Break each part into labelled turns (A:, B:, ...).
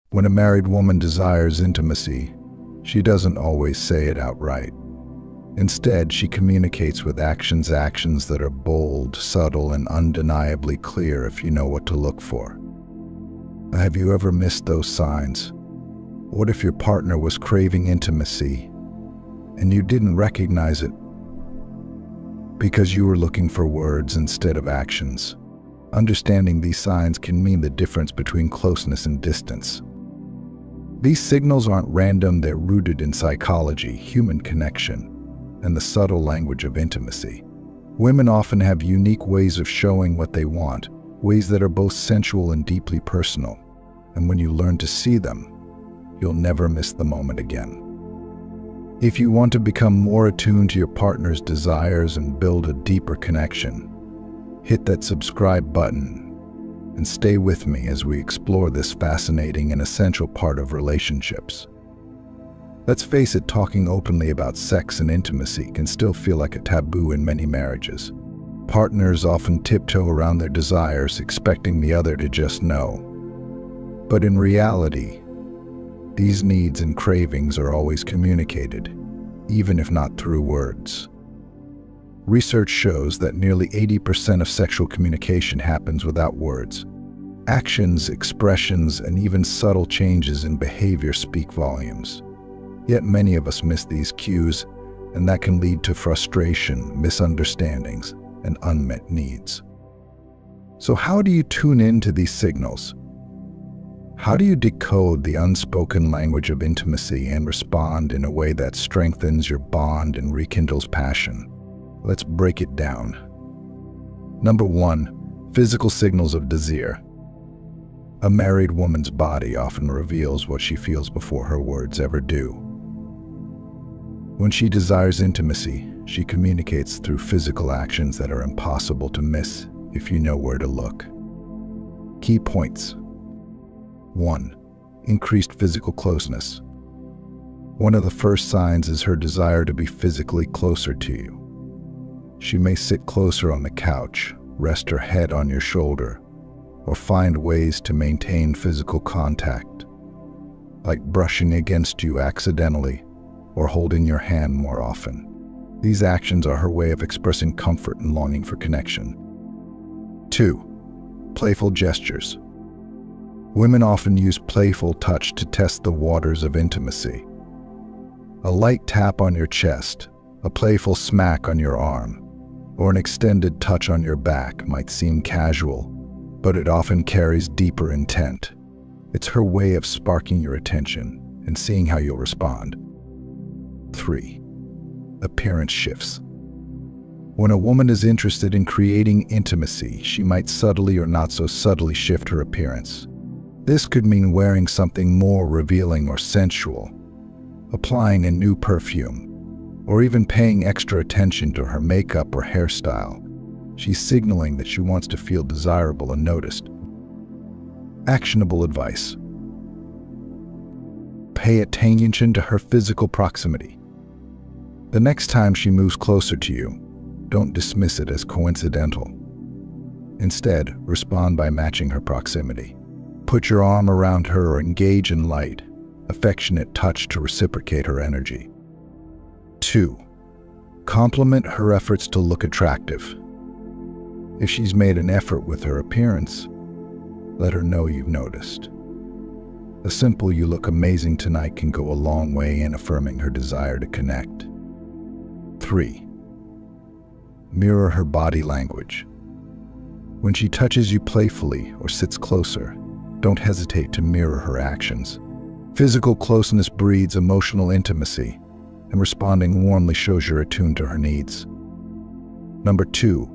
A: When a married woman desires intimacy, she doesn't always say it outright. Instead, she communicates with actions that are bold, subtle, and undeniably clear if you know what to look for. Have you ever missed those signs? What if your partner was craving intimacy and you didn't recognize it because you were looking for words instead of actions? Understanding these signs can mean the difference between closeness and distance. These signals aren't random, they're rooted in psychology, human connection, and the subtle language of intimacy. Women often have unique ways of showing what they want, ways that are both sensual and deeply personal. And when you learn to see them, you'll never miss the moment again. If you want to become more attuned to your partner's desires and build a deeper connection, hit that subscribe button and stay with me as we explore this fascinating and essential part of relationships. Let's face it, talking openly about sex and intimacy can still feel like a taboo in many marriages. Partners often tiptoe around their desires, expecting the other to just know. But in reality, these needs and cravings are always communicated, even if not through words. Research shows that nearly 80% of sexual communication happens without words. Actions, expressions, and even subtle changes in behavior speak volumes. Yet many of us miss these cues, and that can lead to frustration, misunderstandings, and unmet needs. So how do you tune into these signals? How do you decode the unspoken language of intimacy and respond in a way that strengthens your bond and rekindles passion? Let's break it down. Number 1, physical signals of desire. A married woman's body often reveals what she feels before her words ever do. When she desires intimacy, she communicates through physical actions that are impossible to miss if you know where to look. Key points. 1. Increased physical closeness. One of the first signs is her desire to be physically closer to you. She may sit closer on the couch, rest her head on your shoulder, or find ways to maintain physical contact, like brushing against you accidentally or holding your hand more often. These actions are her way of expressing comfort and longing for connection. 2. Playful gestures. Women often use playful touch to test the waters of intimacy. A light tap on your chest, a playful smack on your arm, or an extended touch on your back might seem casual, but it often carries deeper intent. It's her way of sparking your attention and seeing how you'll respond. 3. Appearance shifts. When a woman is interested in creating intimacy, she might subtly or not so subtly shift her appearance. This could mean wearing something more revealing or sensual, applying a new perfume, or even paying extra attention to her makeup or hairstyle. She's signaling that she wants to feel desirable and noticed. Actionable advice. Pay attention to her physical proximity. The next time she moves closer to you, don't dismiss it as coincidental. Instead, respond by matching her proximity. Put your arm around her or engage in light, affectionate touch to reciprocate her energy. 2. Compliment her efforts to look attractive. If she's made an effort with her appearance, let her know you've noticed. A simple "you look amazing tonight" can go a long way in affirming her desire to connect. 3. Mirror her body language. When she touches you playfully or sits closer, don't hesitate to mirror her actions. Physical closeness breeds emotional intimacy, and responding warmly shows you're attuned to her needs. Number 2.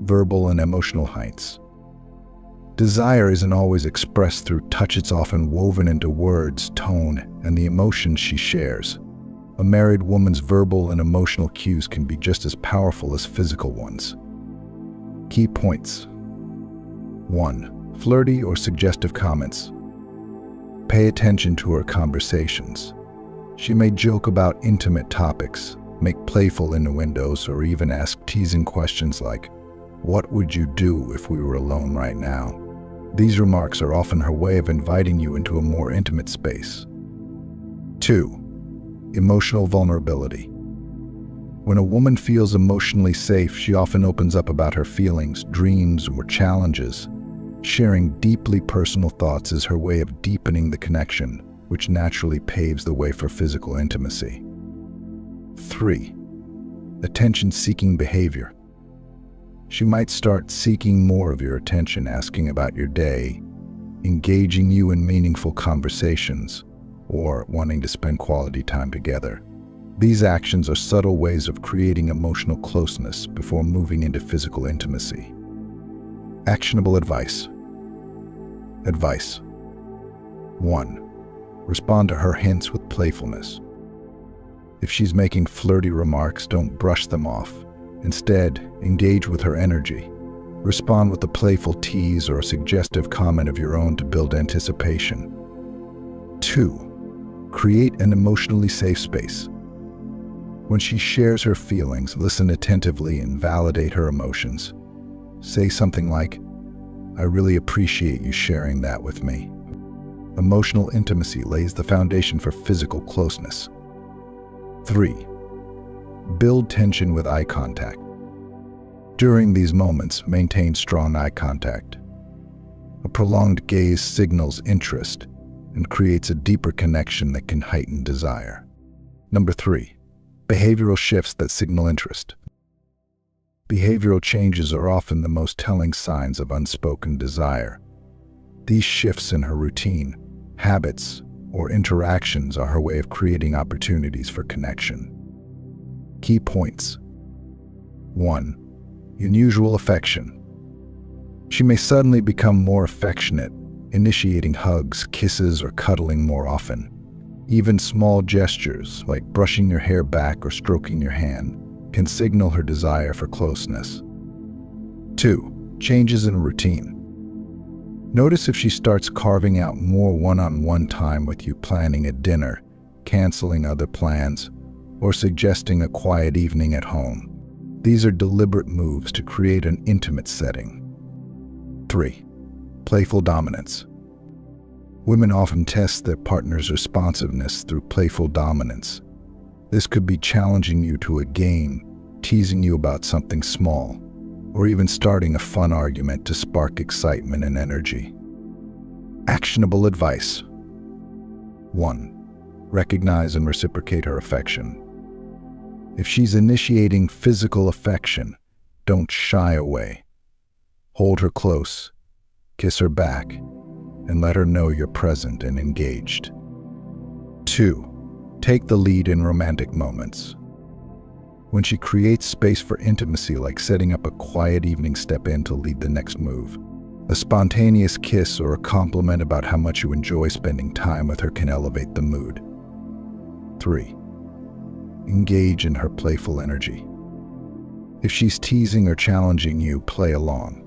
A: Verbal and emotional hints. Desire isn't always expressed through touch, it's often woven into words, tone, and the emotions she shares. A married woman's verbal and emotional cues can be just as powerful as physical ones. Key points. 1. Flirty or suggestive comments. Pay attention to her conversations. She may joke about intimate topics, make playful innuendos, or even ask teasing questions like, "What would you do if we were alone right now?" These remarks are often her way of inviting you into a more intimate space. 2. Emotional vulnerability. When a woman feels emotionally safe, she often opens up about her feelings, dreams, or challenges. Sharing deeply personal thoughts is her way of deepening the connection, which naturally paves the way for physical intimacy. 3. Attention-seeking behavior. She might start seeking more of your attention, asking about your day, engaging you in meaningful conversations, or wanting to spend quality time together. These actions are subtle ways of creating emotional closeness before moving into physical intimacy. Actionable advice. Advice. 1. Respond to her hints with playfulness. If she's making flirty remarks, don't brush them off. Instead, engage with her energy. Respond with a playful tease or a suggestive comment of your own to build anticipation. 2. Create an emotionally safe space. When she shares her feelings, listen attentively and validate her emotions. Say something like, "I really appreciate you sharing that with me." Emotional intimacy lays the foundation for physical closeness. 3. Build tension with eye contact. During these moments, maintain strong eye contact. A prolonged gaze signals interest and creates a deeper connection that can heighten desire. 3. Behavioral shifts that signal interest. Behavioral changes are often the most telling signs of unspoken desire. These shifts in her routine, habits, or interactions are her way of creating opportunities for connection. Key points. 1. Unusual affection. She may suddenly become more affectionate, initiating hugs, kisses, or cuddling more often. Even small gestures, like brushing your hair back or stroking your hand, can signal her desire for closeness. 2. Changes in routine. Notice if she starts carving out more one-on-one time with you, planning a dinner, canceling other plans, or suggesting a quiet evening at home. These are deliberate moves to create an intimate setting. 3. Playful dominance. Women often test their partner's responsiveness through playful dominance. This could be challenging you to a game, teasing you about something small, or even starting a fun argument to spark excitement and energy. Actionable advice. 1. Recognize and reciprocate her affection. If she's initiating physical affection, don't shy away. Hold her close, kiss her back, and let her know you're present and engaged. 2. Take the lead in romantic moments. When she creates space for intimacy, like setting up a quiet evening, step in to lead the next move. A spontaneous kiss or a compliment about how much you enjoy spending time with her can elevate the mood. 3. Engage in her playful energy. If she's teasing or challenging you, play along.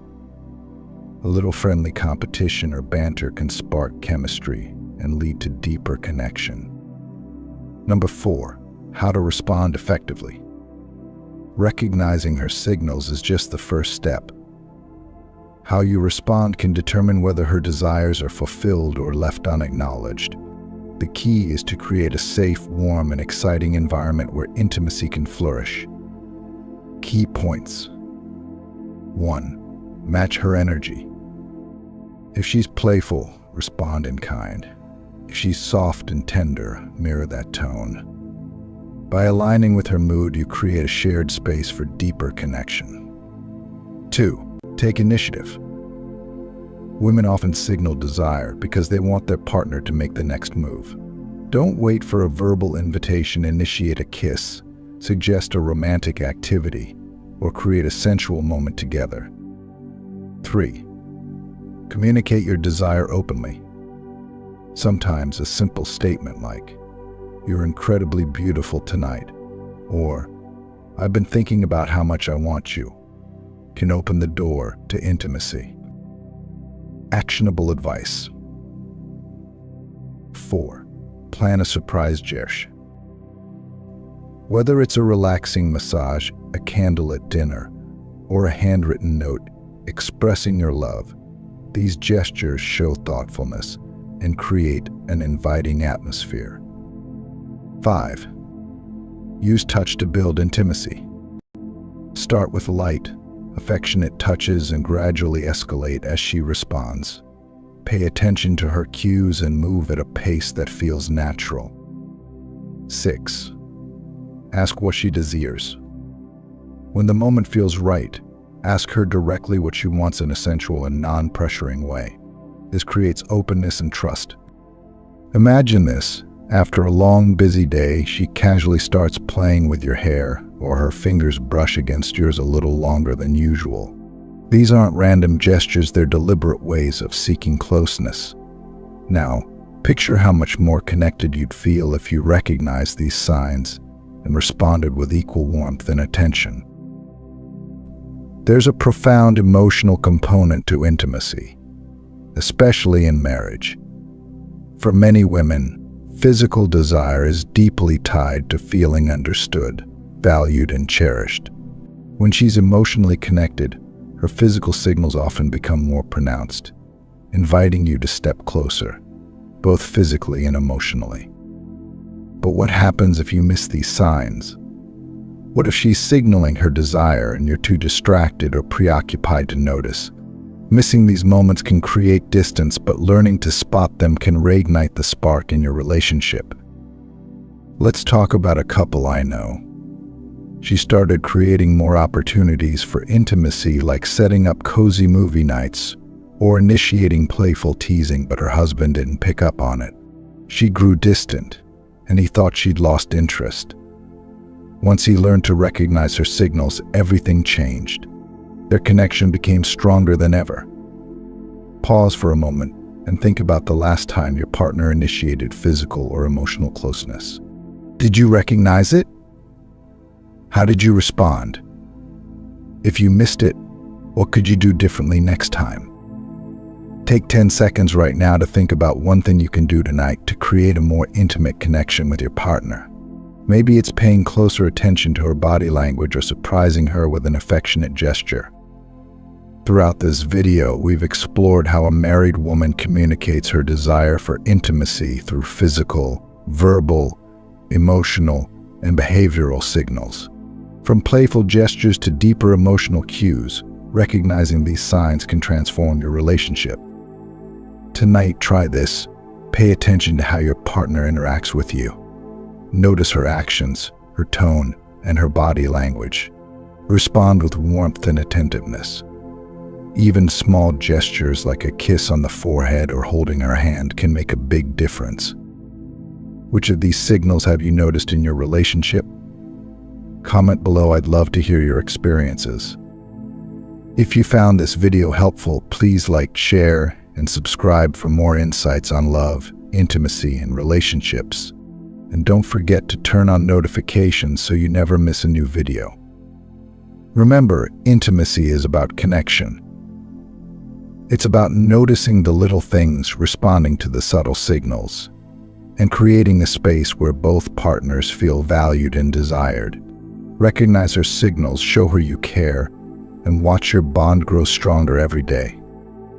A: A little friendly competition or banter can spark chemistry and lead to deeper connection. 4. How to respond effectively. Recognizing her signals is just the first step. How you respond can determine whether her desires are fulfilled or left unacknowledged. The key is to create a safe, warm, and exciting environment where intimacy can flourish. Key points. 1. Match her energy. If she's playful, respond in kind. If she's soft and tender, mirror that tone. By aligning with her mood, you create a shared space for deeper connection. 2. Take initiative. Women often signal desire because they want their partner to make the next move. Don't wait for a verbal invitation. Initiate a kiss, suggest a romantic activity, or create a sensual moment together. 3. Communicate your desire openly. Sometimes a simple statement like, "You're incredibly beautiful tonight," or "I've been thinking about how much I want you," can open the door to intimacy. Actionable advice. 4. Plan a surprise gesture. Whether it's a relaxing massage, a candle at dinner, or a handwritten note expressing your love, These gestures show thoughtfulness and create an inviting atmosphere. 5. Use touch to build intimacy. Start with light, affectionate touches and gradually escalate as she responds. Pay attention to her cues and move at a pace that feels natural. 6. Ask what she desires. When the moment feels right, ask her directly what she wants in a sensual and non-pressuring way. This creates openness and trust. Imagine this. After a long, busy day, she casually starts playing with your hair, or her fingers brush against yours a little longer than usual. These aren't random gestures, they're deliberate ways of seeking closeness. Now, picture how much more connected you'd feel if you recognized these signs and responded with equal warmth and attention. There's a profound emotional component to intimacy, especially in marriage. For many women, physical desire is deeply tied to feeling understood, valued, and cherished. When she's emotionally connected, her physical signals often become more pronounced, inviting you to step closer, both physically and emotionally. But what happens if you miss these signs? What if she's signaling her desire and you're too distracted or preoccupied to notice? Missing these moments can create distance, but learning to spot them can reignite the spark in your relationship. Let's talk about a couple I know. She started creating more opportunities for intimacy, like setting up cozy movie nights or initiating playful teasing, but her husband didn't pick up on it. She grew distant, and he thought she'd lost interest. Once he learned to recognize her signals, everything changed. Their connection became stronger than ever. Pause for a moment and think about the last time your partner initiated physical or emotional closeness. Did you recognize it? How did you respond? If you missed it, what could you do differently next time? Take 10 seconds right now to think about one thing you can do tonight to create a more intimate connection with your partner. Maybe it's paying closer attention to her body language or surprising her with an affectionate gesture. Throughout this video, we've explored how a married woman communicates her desire for intimacy through physical, verbal, emotional, and behavioral signals. From playful gestures to deeper emotional cues, recognizing these signs can transform your relationship. Tonight, try this. Pay attention to how your partner interacts with you. Notice her actions, her tone, and her body language. Respond with warmth and attentiveness. Even small gestures like a kiss on the forehead or holding her hand can make a big difference. Which of these signals have you noticed in your relationship? Comment below, I'd love to hear your experiences. If you found this video helpful, please like, share, and subscribe for more insights on love, intimacy, and relationships. And don't forget to turn on notifications so you never miss a new video. Remember, intimacy is about connection. It's about noticing the little things, responding to the subtle signals, and creating a space where both partners feel valued and desired. Recognize her signals, show her you care, and watch your bond grow stronger every day.